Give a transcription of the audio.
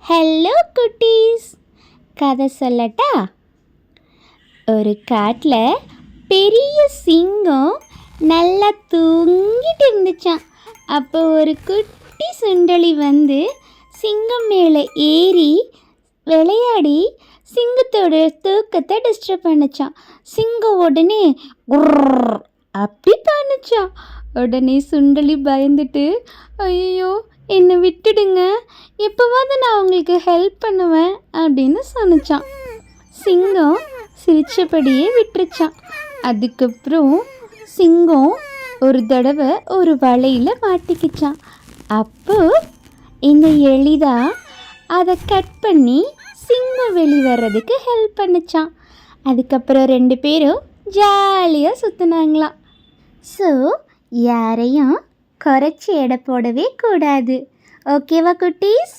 Hello குட்டீஸ், கதை சொல்லட்டா? ஒரு காட்டில் பெரிய சிங்கம் நல்லா தூங்கிட்டு இருந்துச்சான். அப்போ ஒரு குட்டி சுண்டலி வந்து சிங்கம் மேலே ஏறி விளையாடி சிங்கத்தோட தூக்கத்தை டிஸ்டர்ப் பண்ணிச்சான். சிங்கம் உடனே அப்படி பண்ணுச்சான். உடனே சுண்டலி பயந்துட்டு, ஐயோ என்னை விட்டுடுங்க, எப்போவாது நான் உங்களுக்கு ஹெல்ப் பண்ணுவேன் அப்படின்னு சொன்னிச்சான். சிங்கம் சிரிச்சபடியே விட்டுருச்சான். அதுக்கப்புறம் சிங்கம் ஒரு தடவை ஒரு வலையில் மாட்டிக்கிச்சான். அப்போ இந்த எளிதா அதை கட் பண்ணி சிங்கம் வெளிவரதுக்கு ஹெல்ப் பண்ணிச்சான். அதுக்கப்புறம் 2 பேரும் ஜாலியாக சுற்றுனாங்களாம். ஸோ யாரையும் குறைச்சி எடை போடவே கூடாது. ஓகேவா குட்டீஸ்?